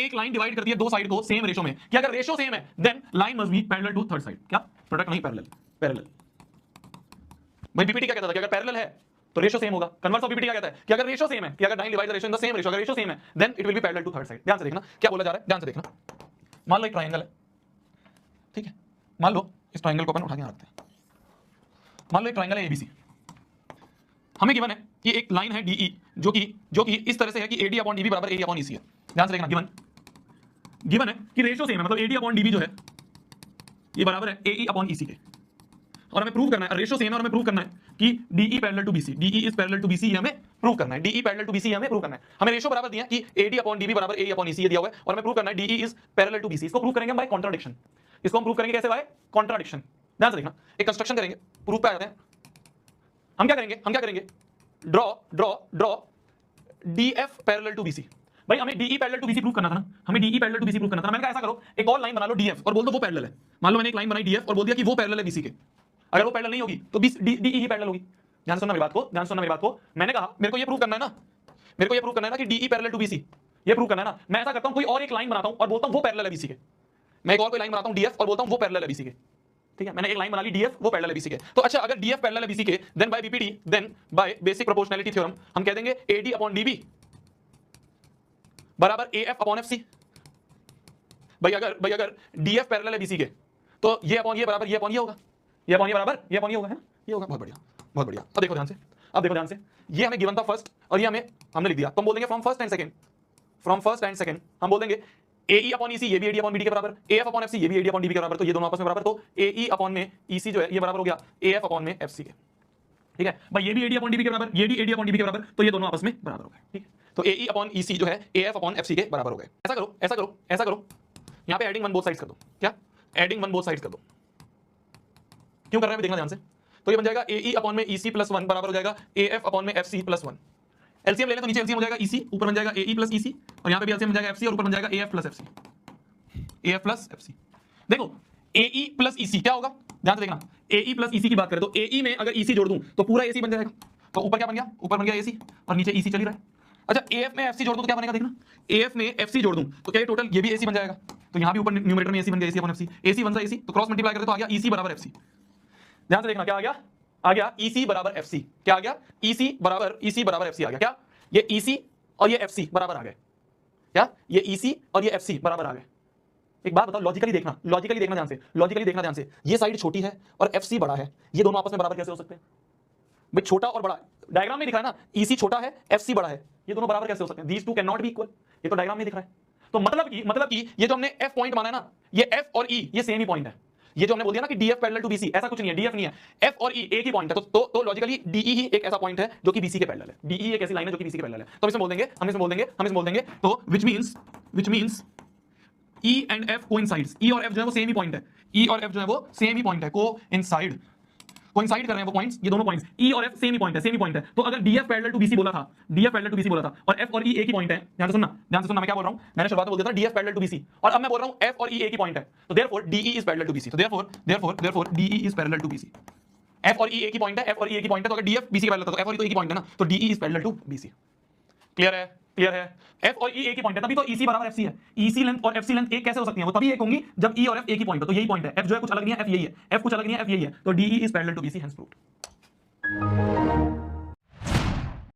एक line divide करती है दो साइड को सेम रेशो में, कि अगर रेशो सेम है then line must be parallel to third side. क्या प्रोडक्ट नहीं, पैरेलल। पैरेलल भाई पीपीटी क्या कहता था कि अगर पैरेलल है तो रेशो सेम होगा। कन्वर्स ऑफ पीपीटी क्या कहता है कि अगर रेशो सेम है, कि अगर line divide the ratio in the same ratio, अगर रेशो सेम है then it will be parallel to third side. ध्यान से देखना क्या बोला जा रहा है, ध्यान से देखना। मान लो एक ट्रायंगल है, ठीक है, मान लो इस ट्रायंगल को अपन उठा के रखते हैं। मान लो एक ट्रायंगल है एबीसी, हमें गिवन है कि एक लाइन है डीई जो कि इस तरह से है कि एडी अपॉन डीबी बराबर एडी अपॉन ईसी है। ध्यान से देखना, गिवन है कि रेशो सेम है, मतलब एडी अपॉन डीबी जो है ये बराबर है एई अपॉन ईसी के, और हमें प्रूव करना है, रेशो सेम है और हमें प्रूव करना है कि DE parallel to BC, DE is parallel to BC, हमें प्रूव करना है। डीई पैरेलल टू बीसी हमें प्रूव करना है। हमें रेशो बराबर दिया कि एडी अपॉन डीबी बराबर एई अपॉन ईसी दिया हुआ है, और हमें प्रूव करना है DE is parallel to BC. इसको प्रूव करेंगे हम बाय कॉन्ट्राडिक्शन। इसको हम प्रूव करेंगे कैसे? By contradiction. ध्यान से देखना, एक कंस्ट्रक्शन करेंगे, प्रूफ पे आ जाते हैं। हम क्या करेंगे draw DF parallel to BC. भाई हमें DE parallel to BC prove करना था ना, हमें DE parallel to BC prove करना था। मैंने कहा ऐसा करो, एक और लाइन बना लो डीएफ और बोल दो वो पैरेलल है। मान लो मैंने एक लाइन बनाई डीएफ और बोल दिया कि वो पैरेलल है बीसी के। अगर वो पैरेलल नहीं होगी तो डीई ही पैरेलल होगी। ध्यान सुनना मेरी बात को, मैंने कहा मेरे को ये प्रूव करना है ना, कि डीई पैरेलल टू बीसी, ये प्रूव करना है ना। मैं ऐसा करता हूं, कोई और एक लाइन बनाता हूं और बोलता हूं वो पैरेलल है बीसी के। मैं एक और कोई लाइन बनाता हूं डीएफ और बोलता हूं वो पैरेलल है बीसी के। ठीक है, मैंने एक लाइन बना ली डीएफ, वो पैरेलल है बीसी के। तो अच्छा, अगर डीएफ पैरेलल है बीसी के then by BPT, then by basic proportionality theorem हम कह देंगे एडी अपॉन डीबी बराबर एएफ अपॉन एफसी। भाई अगर डीएफ पैरेलल है बीसी के तो ये अपॉन ये बराबर ये अपॉन ये होगा, ये अपॉन ये बराबर ये अपॉन ये होगा, है ये होगा। बहुत बढ़िया। अब देखो ध्यान से, ये हमें गिवन था फर्स्ट और ये हमने लिख दिया। तो हम बोल देंगे फ्रॉम फर्स्ट एंड सेकंड हम बोल देंगे एई अपॉन ईसी, ये भी एडी अपॉन बीडी के बराबर, एएफ अपॉन एफसी, ये भी एडी अपॉन डीबी के बराबर। तो ये दोनों आपस में बराबर, तो एई अपॉन में ईसी जो है ये बराबर हो गया एएफ अपॉन में एफसी के। ठीक है भाई, ये भी एडी अपॉन डीबी के बराबर, ये भी एडी अपॉन डीबी के बराबर, तो ये दोनों आपस में बराबर हो गए। ठीक है, तो एई अपॉन ईसी जो है एएफ अपॉन एफसी के बराबर हो गए। ऐसा करो यहां पे एडिंग वन बोथ साइड्स कर दो। क्या एडिंग वन बोथ साइड्स कर दो? क्यों कर रहे हैं देखना ध्यान से। तो ये बन जाएगा एई अपॉन में ईसी प्लस 1 बराबर हो जाएगा एएफ अपॉन में एफसी प्लस 1। एलसीएम ले लें तो नीचे एलसीएम हो जाएगा ईसी, ऊपर बन जाएगा एई प्लस ईसी, और यहां पे भी एलसीएम बन जाएगा एफसी और ऊपर बन जाएगा AF plus FC. AF plus FC. देखो एई प्लस ईसी क्या होगा, ध्यान से देखना। एई प्लस ईसी की बात करें तो एई में अगर ईसी जोड़ दूं तो पूरा एसी बन जाएगा। तो ऊपर क्या बन गया? ऊपर बन गया एसी और नीचे ईसी चल ही रहा है। अच्छा, एएफ में एफसी जोड़ दूं तो क्या बनेगा देखना। एएफ में एफसी जोड़ दूं तो क्या ये टोटल ये भी एसी बन जाएगा। तो यहां भी ऊपर न्यूमरेटर में एसी बन गया, एसी अपॉन एफसी, एसी बन सा एसी, तो क्रॉस मल्टीप्लाई करते तो आ गया ईसी बराबर एफसी। ध्यान से देखना क्या आ गया ईसी बराबर एफसी। क्या आ गया? ईसी बराबर एफसी आ गया। क्या ये ईसी और ये एफसी बराबर आ गए? क्या ये ईसी और ये एफसी बराबर आ गए? एक बात बताओ, लॉजिकली देखना ध्यान से। ये साइड छोटी है और एफसी बड़ा है, ये दोनों आपस में बराबर कैसे हो सकते हैं? भाई छोटा और बड़ा डायग्राम में दिख रहा है ना, ईसी छोटा है एफसी बड़ा है, ये दोनों बराबर कैसे हो सकते हैं? These two can not be equal. ये तो डायग्राम में दिख रहा है। तो मतलब कि ये जो हमने एफ पॉइंट माना है ना, ये एफ और ई ये सेम ही पॉइंट है। ये जो हमने बोल दिया ना कि डीएफ पैरेलल टू बीसी, ऐसा कुछ नहीं है, डीएफ नहीं है, एफ और ई एक ही पॉइंट है। तो लॉजिकली डीई ही एक ऐसा पॉइंट है जो कि बीसी के पैरेलल है। डीई एक ऐसी लाइन है जो कि बीसी के पैरेलल है। तो हम इसमें बोल देंगे तो which means E and F coincides. E और F जो है वो सेम ही पॉइंट है, कोइंसाइड कर रहे हैं वो पॉइंट्स, ये दोनों पॉइंट्स E और F सेम ही पॉइंट है। तो अगर DF पैरेलल टू BC बोला था और F और E एक ही पॉइंट है। ध्यान से सुनना मैं क्या बोल रहा हूं। मैंने शुरुआत में बोल दिया था DF पैरेलल टू BC और अब मैं बोल रहा हूं F और E एक ही पॉइंट है। तो therefore DE is parallel to BC। तो therefore DE is parallel to BC। F और E एक ही पॉइंट है, तो अगर DF BC के पैरेलल था तो F और E तो एक ही पॉइंट है ना, तो DE is parallel to BC। Clear है? F और E एक ही पॉइंट है, तभी तो EC बराबर FC है। EC लेंथ और FC लेंथ एक कैसे हो सकती है? वो तभी एक होंगी जब E और F एक ही पॉइंट है। तो यही पॉइंट है, F जो है कुछ अलग नहीं है, F यही है, F कुछ अलग नहीं है, F यही है। तो DE is parallel to BC, hence proved.